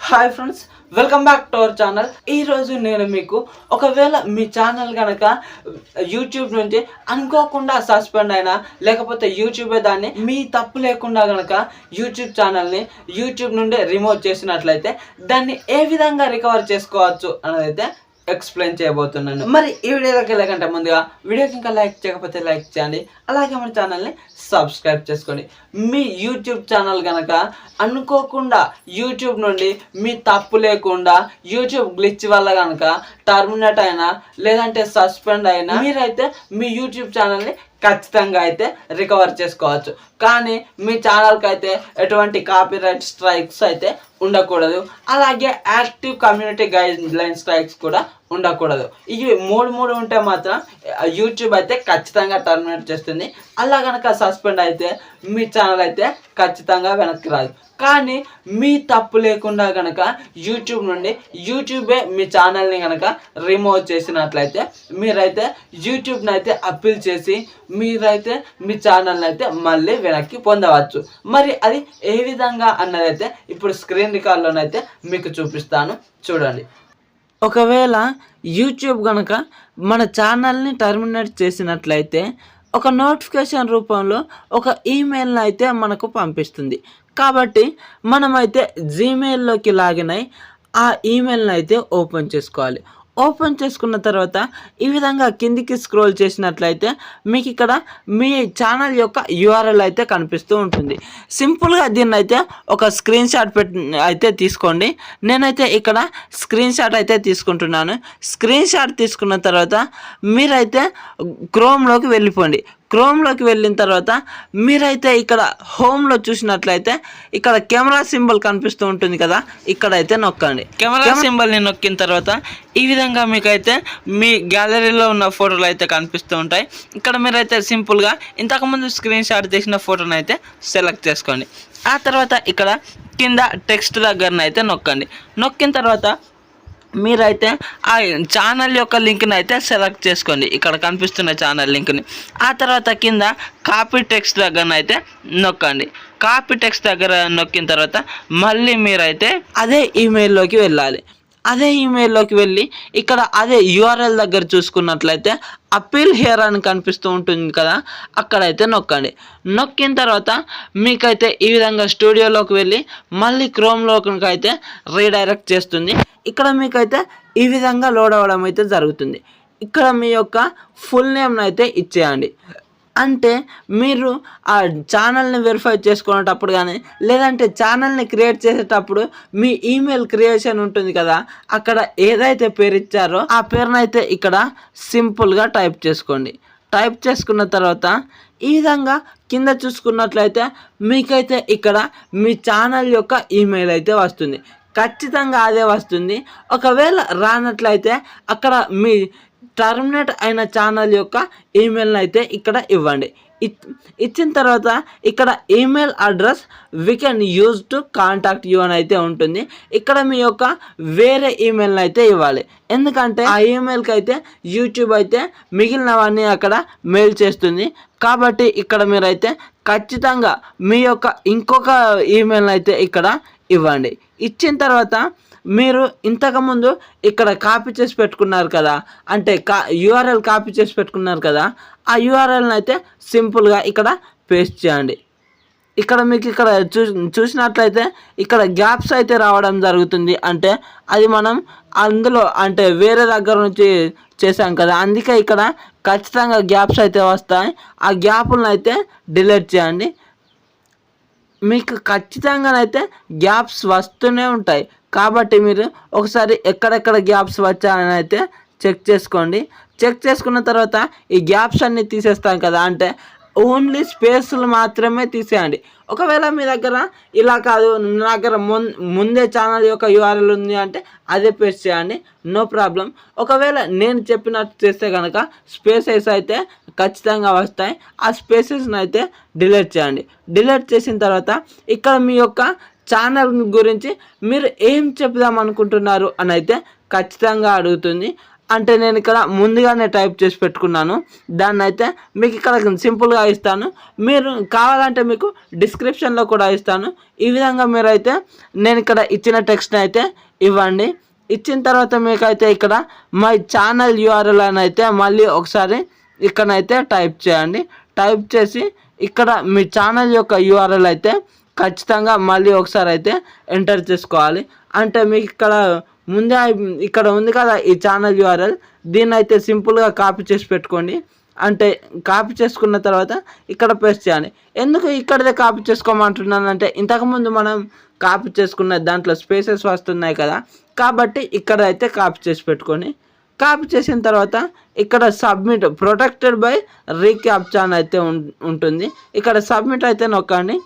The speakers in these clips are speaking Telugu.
Hi friends, welcome back to our channel. ఈరోజు నేను మీకు ఒకవేళ మీ ఛానల్ కనుక యూట్యూబ్ నుంచి అనుకోకుండా సస్పెండ్ అయినా లేకపోతే యూట్యూబే దాన్ని మీ తప్పు లేకుండా కనుక యూట్యూబ్ ఛానల్ని యూట్యూబ్ నుండి రిమూవ్ చేసినట్లయితే దాన్ని ఏ విధంగా రికవర్ చేసుకోవచ్చు అనేది ఎక్స్ప్లెయిన్ చేయబోతున్నాను. మరి ఈ వీడియోలోకి వెళ్ళకంటే ముందుగా వీడియోకి ఇంకా లైక్ చేయకపోతే లైక్ చేయండి, అలాగే మన ఛానల్ని సబ్స్క్రైబ్ చేసుకోండి. మీ యూట్యూబ్ ఛానల్ కనుక అనుకోకుండా యూట్యూబ్ నుండి మీ తప్పు లేకుండా యూట్యూబ్ గ్లిచ్ వల్ల కనుక టర్మినేట్ అయినా లేదంటే సస్పెండ్ అయినా మీరైతే మీ యూట్యూబ్ ఛానల్ని ఖచ్చితంగా అయితే రికవర్ చేసుకోవచ్చు. కానీ మీ ఛానల్కి అయితే ఎటువంటి కాపీరైట్ స్ట్రైక్స్ అయితే ఉండకూడదు, అలాగే active community guide line strikes కూడా ఉండకూడదు. ఇవి మూడు ఉంటే మాత్రం యూట్యూబ్ అయితే ఖచ్చితంగా టర్మినేట్ చేస్తుంది. అలా కనుక సస్పెండ్ అయితే మీ ఛానల్ అయితే ఖచ్చితంగా వెనక్కి రాదు. కానీ మీ తప్పు లేకుండా కనుక యూట్యూబ్ నుండి యూట్యూబే మీ ఛానల్ని కనుక రిమూవ్ చేసినట్లయితే మీరైతే యూట్యూబ్ని అయితే అప్పీల్ చేసి మీరైతే మీ ఛానల్ని అయితే మళ్ళీ వెనక్కి పొందవచ్చు. మరి అది ఏ విధంగా అన్నదైతే ఇప్పుడు స్క్రీన్ రికార్డులోనైతే మీకు చూపిస్తాను, చూడండి. ఒకవేళ యూట్యూబ్ కనుక మన ఛానల్ని టర్మినేట్ చేసినట్లయితే ఒక నోటిఫికేషన్ రూపంలో ఒక ఈమెయిల్ని అయితే మనకు పంపిస్తుంది. కాబట్టి మనమైతే జీమెయిల్లోకి లాగిన్ అయి ఆ ఈమెయిల్ని అయితే ఓపెన్ చేసుకోవాలి. ఓపెన్ చేసుకున్న తర్వాత ఈ విధంగా కిందికి స్క్రోల్ చేసినట్లయితే మీకు ఇక్కడ మీ ఛానల్ యొక్క యూఆర్ఎల్ అయితే కనిపిస్తూ ఉంటుంది. సింపుల్గా దీన్ని అయితే ఒక స్క్రీన్ షాట్ అయితే తీసుకోండి. నేనైతే ఇక్కడ స్క్రీన్ షాట్ అయితే తీసుకుంటున్నాను. స్క్రీన్ షాట్ తీసుకున్న తర్వాత మీరైతే క్రోమ్లోకి వెళ్ళిపోండి. క్రోమ్లోకి వెళ్ళిన తర్వాత మీరైతే ఇక్కడ హోమ్లో చూసినట్లయితే ఇక్కడ కెమెరా సింబల్ కనిపిస్తూ ఉంటుంది కదా, ఇక్కడైతే నొక్కండి. కెమెరా సింబల్ని నొక్కిన తర్వాత ఈ విధంగా మీకైతే మీ గ్యాలరీలో ఉన్న ఫోటోలు అయితే కనిపిస్తూ ఉంటాయి. ఇక్కడ మీరైతే సింపుల్గా ఇంతకుముందు స్క్రీన్ షాట్ తీసిన ఫోటోని అయితే సెలెక్ట్ చేసుకోండి. ఆ తర్వాత ఇక్కడ కింద టెక్స్ట్ దగ్గరనైతే నొక్కండి. నొక్కిన తర్వాత మీరైతే ఆ ఛానల్ యొక్క లింక్ని అయితే సెలెక్ట్ చేసుకోండి, ఇక్కడ కనిపిస్తున్న ఛానల్ లింక్ని. ఆ తర్వాత కింద కాపీ టెక్స్ట్ దగ్గరనైతే నొక్కండి. కాపీ టెక్స్ట్ దగ్గర నొక్కిన తర్వాత మళ్ళీ మీరైతే అదే ఈమెయిల్లోకి వెళ్ళాలి. అదే ఈమెయిల్లోకి వెళ్ళి ఇక్కడ అదే యూఆర్ఎల్ దగ్గర చూసుకున్నట్లయితే అప్పీల్ హియర్ అని కనిపిస్తూ ఉంటుంది కదా, అక్కడైతే నొక్కండి. నొక్కిన తర్వాత మీకైతే ఈ విధంగా స్టూడియోలోకి వెళ్ళి మళ్ళీ క్రోమ్లోకి అయితే రీడైరెక్ట్ చేస్తుంది. ఇక్కడ మీకైతే ఈ విధంగా లోడ్ అవ్వడం అయితే జరుగుతుంది. ఇక్కడ మీ యొక్క ఫుల్ నేమ్ని అయితే ఇచ్చేయండి. అంటే మీరు ఆ ఛానల్ని వెరిఫై చేసుకునేటప్పుడు కానీ లేదంటే ఛానల్ని క్రియేట్ చేసేటప్పుడు మీ ఈమెయిల్ క్రియేషన్ ఉంటుంది కదా, అక్కడ ఏదైతే పేరు ఇచ్చారో ఆ పేరునైతే ఇక్కడ సింపుల్గా టైప్ చేసుకోండి. టైప్ చేసుకున్న తర్వాత ఈ విధంగా కింద చూసుకున్నట్లయితే మీకైతే ఇక్కడ మీ ఛానల్ యొక్క ఈమెయిల్ అయితే వస్తుంది. ఖచ్చితంగా అదే వస్తుంది. ఒకవేళ రానట్లయితే అక్కడ మీ టర్మినేట్ అయిన ఛానల్ యొక్క ఈమెయిల్ని అయితే ఇక్కడ ఇవ్వండి. ఇచ్చిన తర్వాత ఇక్కడ email address we can use to contact you అని అయితే ఉంటుంది. ఇక్కడ మీ యొక్క వేరే ఈమెయిల్ని అయితే ఇవ్వాలి. ఎందుకంటే ఆ ఈమెయిల్కి అయితే యూట్యూబ్ అయితే మిగిలినవన్నీ అక్కడ మెయిల్ చేస్తుంది. కాబట్టి ఇక్కడ మీరైతే ఖచ్చితంగా మీ యొక్క ఇంకొక ఈమెయిల్ని అయితే ఇక్కడ ఇవ్వండి. ఇచ్చిన తర్వాత మీరు ఇంతకుముందు ఇక్కడ కాపీ చేసి పెట్టుకున్నారు కదా, అంటే యూఆర్ఎల్ కాపీ చేసి పెట్టుకున్నారు కదా, ఆ యూఆర్ఎల్ని అయితే సింపుల్గా ఇక్కడ పేస్ట్ చేయండి. ఇక్కడ మీకు ఇక్కడ చూసినట్లయితే ఇక్కడ గ్యాప్స్ అయితే రావడం జరుగుతుంది. అంటే అది మనం అందులో అంటే వేరే దగ్గర నుంచి చేసాం కదా, అందుకే ఇక్కడ ఖచ్చితంగా గ్యాప్స్ అయితే వస్తాయి. ఆ గ్యాప్లను అయితే డిలీట్ చేయండి. మీకు ఖచ్చితంగానైతే గ్యాప్స్ వస్తూనే ఉంటాయి. కాబట్టి మీరు ఒకసారి ఎక్కడెక్కడ గ్యాప్స్ వచ్చాయని అయితే చెక్ చేసుకోండి. చెక్ చేసుకున్న తర్వాత ఈ గ్యాప్స్ అన్నీ తీసేస్తాం కదా, అంటే ఓన్లీ స్పేస్లు మాత్రమే తీసేయండి. ఒకవేళ మీ దగ్గర ఇలా కాదు, నా దగ్గర ముందే ఛానల్ యొక్క యూఆర్ఎల్ ఉంది అంటే అదే పేస్ట్ చేయండి, నో ప్రాబ్లం. ఒకవేళ నేను చెప్పినట్టు చేస్తే కనుక స్పేసెస్ అయితే ఖచ్చితంగా వస్తాయి. ఆ స్పేసెస్ని అయితే డిలీట్ చేయండి. డిలీట్ చేసిన తర్వాత ఇక్కడ మీ యొక్క ఛానల్ గురించి మీరు ఏం చెప్దాం అనుకుంటున్నారు అని అయితే ఖచ్చితంగా అడుగుతుంది. అంటే నేను ఇక్కడ ముందుగానే టైప్ చేసి పెట్టుకున్నాను. దాన్ని అయితే మీకు ఇక్కడ సింపుల్గా ఇస్తాను. మీరు కావాలంటే మీకు డిస్క్రిప్షన్లో కూడా ఇస్తాను. ఈ విధంగా మీరైతే నేను ఇక్కడ ఇచ్చిన టెక్స్ట్ని అయితే ఇవ్వండి. ఇచ్చిన తర్వాత మీకైతే ఇక్కడ మై ఛానల్ యూఆర్ఎల్ అని అయితే మళ్ళీ ఒకసారి ఇక్కడైతే టైప్ చేయండి. టైప్ చేసి ఇక్కడ మీ ఛానల్ యొక్క యూఆర్ఎల్ అయితే ఖచ్చితంగా మళ్ళీ ఒకసారి అయితే ఎంటర్ చేసుకోవాలి. అంటే మీకు ఇక్కడ ముందే ఇక్కడ ఉంది కదా ఈ ఛానల్ యూఆర్ఎల్, దీన్ని అయితే సింపుల్గా కాపీ చేసి పెట్టుకోండి. అంటే కాపీ చేసుకున్న తర్వాత ఇక్కడ పేస్ట్ చేయాలి. ఎందుకు ఇక్కడదే కాపీ చేసుకోమంటున్నానంటే ఇంతకుముందు మనం కాపీ చేసుకున్న దాంట్లో స్పేసెస్ వస్తున్నాయి కదా, కాబట్టి ఇక్కడ అయితే కాపీ చేసి పెట్టుకొని కాపీ చేసిన తర్వాత ఇక్కడ సబ్మిట్ ప్రొటెక్టెడ్ బై రీక్యాప్చా అని అయితే ఉంటుంది. ఇక్కడ సబ్మిట్ అయితే నొక్కండి.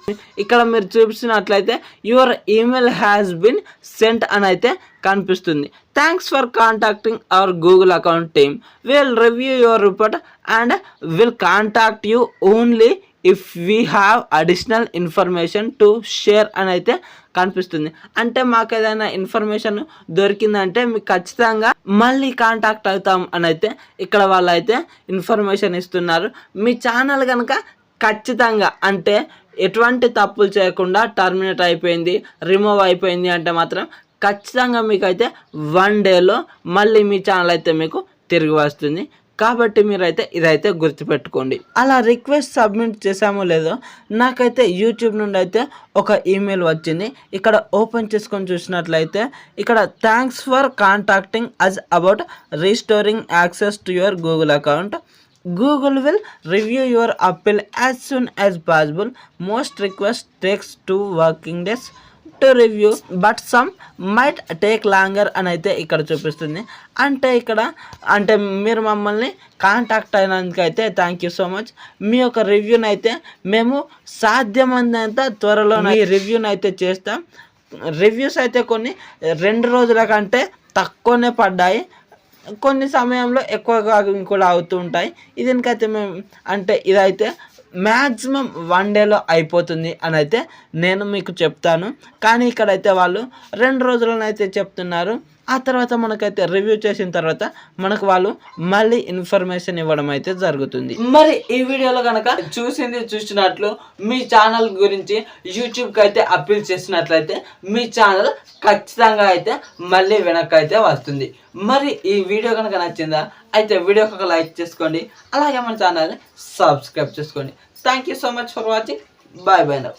ఇక్కడ మీరు చూపించినట్లయితే your email has been sent అని అయితే కనిపిస్తుంది. Thanks for contacting our Google account team, will review your report and will contact you only if we have additional information to share అని అయితే కనిపిస్తుంది. అంటే మాకు ఏదైనా ఇన్ఫర్మేషన్ దొరికిందంటే మీకు ఖచ్చితంగా మళ్ళీ కాంటాక్ట్ అవుతాం అని అయితే ఇక్కడ వాళ్ళు అయితే ఇన్ఫర్మేషన్ ఇస్తున్నారు. మీ ఛానల్ కనుక ఖచ్చితంగా అంటే ఎటువంటి తప్పులు చేయకుండా టర్మినేట్ అయిపోయింది, రిమూవ్ అయిపోయింది అంటే మాత్రం ఖచ్చితంగా మీకైతే 1 డేలో మళ్ళీ మీ ఛానల్ అయితే మీకు తిరిగి వస్తుంది. కాబట్టి మీరైతే ఇదైతే గుర్తుపెట్టుకోండి. అలా రిక్వెస్ట్ సబ్మిట్ చేసామో లేదో నాకైతే యూట్యూబ్ నుండి అయితే ఒక ఈమెయిల్ వచ్చింది. ఇక్కడ ఓపెన్ చేసుకొని చూసినట్లయితే ఇక్కడ thanks for contacting us about restoring access to your Google account. Google will review your appeal as soon as possible. Most requests takes 2 working days to review, but some might take longer అని అయితే ఇక్కడ చూపిస్తుంది. అంటే ఇక్కడ అంటే మీరు మమ్మల్ని కాంటాక్ట్ అయినందుకైతే థ్యాంక్ యూ సో మచ్. మీ యొక్క రివ్యూని అయితే మేము సాధ్యమైనంత త్వరలో ఈ రివ్యూని అయితే చేస్తాం. రివ్యూస్ అయితే కొన్ని 2 రోజుల కంటే తక్కువనే పడ్డాయి, కొన్ని సమయంలో ఎక్కువగా కూడా అవుతూ ఉంటాయి. దీనికైతే మేము అంటే ఇదైతే మ్యాక్సిమం 1 డేలో అయిపోతుంది అని అయితే నేను మీకు చెప్తాను. కానీ ఇక్కడైతే వాళ్ళు 2 రోజులను అయితే చెప్తున్నారు. ఆ తర్వాత మనకైతే రివ్యూ చేసిన తర్వాత మనకు వాళ్ళు మళ్ళీ ఇన్ఫర్మేషన్ ఇవ్వడం అయితే జరుగుతుంది. మరి ఈ వీడియోలో కనుక చూసినట్లు మీ ఛానల్ గురించి యూట్యూబ్కి అయితే అప్పీల్ చేసినట్లయితే మీ ఛానల్ ఖచ్చితంగా అయితే మళ్ళీ వెనక్కి అయితే వస్తుంది. మరి ఈ వీడియో కనుక నచ్చిందా అయితే వీడియోకి ఒక లైక్ చేసుకోండి, అలాగే మన ఛానల్ని సబ్స్క్రైబ్ చేసుకోండి. Thank you so much for watching. Bye bye now.